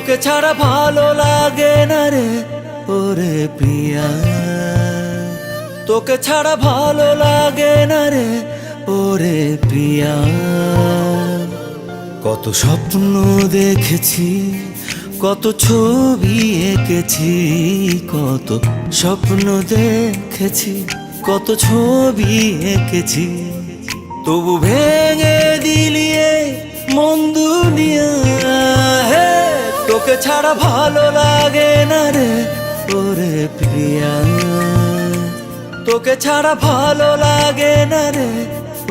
তোকে ছাড়া ভালো লাগে না রে ওরে প্রিয়া, তোকে ছাড়া ভালো লাগে না রে ওরে প্রিয়া। কত স্বপ্ন দেখেছি, কত ছবি এঁকেছি, কত স্বপ্ন দেখেছি, কত ছবি এঁকেছি, তবু ভেঙে দিলিয়ে মন দুনিয়া। হে তোকে ছাড়া ভালো লাগে না রে ওরে প্রিয়া, তোকে ছাড়া ভালো লাগে না রে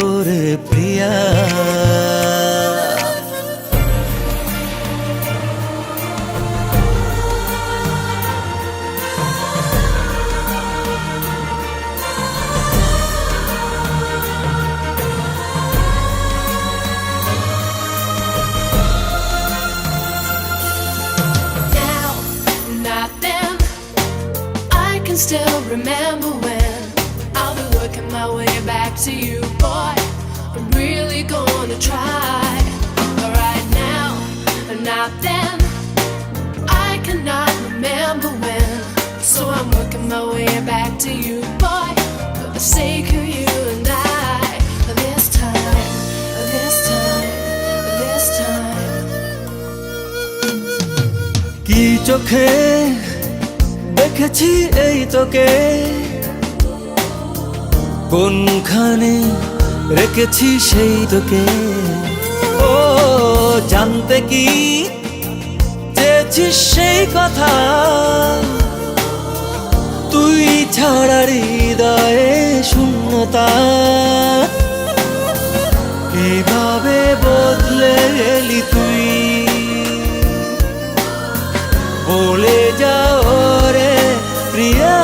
ওরে প্রিয়া। Still remember when I'll be working my way back to you, boy. I'm really gonna try. But right now, not then. I cannot remember when, so I'm working my way back to you, boy. For the sake of you and I, this time, this time, this time. কি চোখে দেখেছি এই তোকে, কোনখানে রেখেছি সেই তোকে। ও জানতে কি চেয়েছিস সেই কথা, তুই ছাড়া হৃদয়ে শূন্যতা। কিভাবে বদলে গেলি তুই, বলে যাও রে প্রিয়া।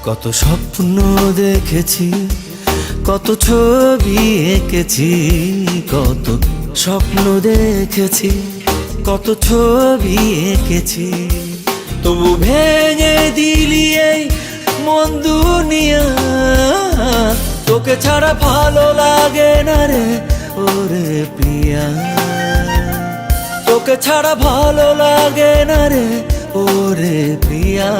কত স্বপ্ন দেখেছি, কত ছবি এঁকেছি, কত স্বপ্ন দেখেছি, কত ছবি এঁকেছি, তবু ভেঙে দিলি এই মন দুনিয়া। তোকে ছাড়া ভালো লাগে না রে ওরে প্রিয়া, তোকে ছাড়া ভালো লাগে না রে ওরে প্রিয়া।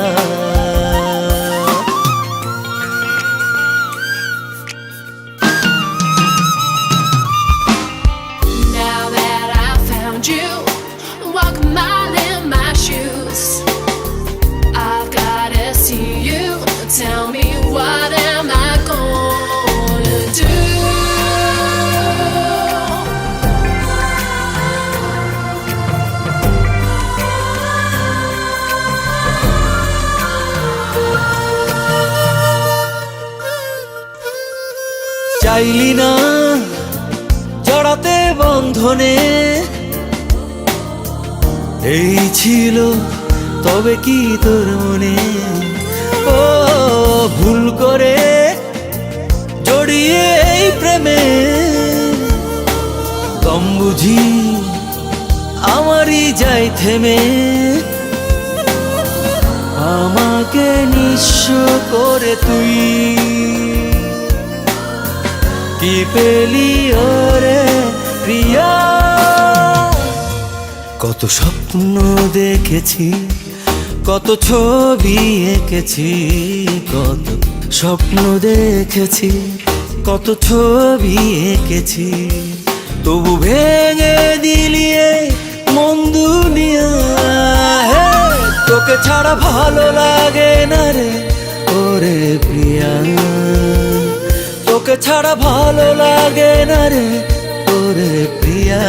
Now that I found you, walk a mile in my shoes. I've gotta see you. Tell me, what am I gonna do? চাইলি না জড়াতে বন্ধনে, এই ছিল তবে কি তোর মনে। ও ভুল করে জড়িয়ে এই প্রেমে, কম বুঝি আমারই যাই থেমে। আমাকে নিঃস্ব করে তুই কি পেলি ওরে প্রিয়া। কত স্বপ্ন দেখেছি, কত ছবি এঁকেছি, কত স্বপ্ন দেখেছি, কত ছবি এঁকেছি, তবু ভেঙে দিলিয়ে মন দুনিয়া। হে তোকে ছাড়া ভালো লাগে না রে ওরে প্রিয়া, তোকে ছাড়া ভালো লাগে না রে ওরে প্রিয়া।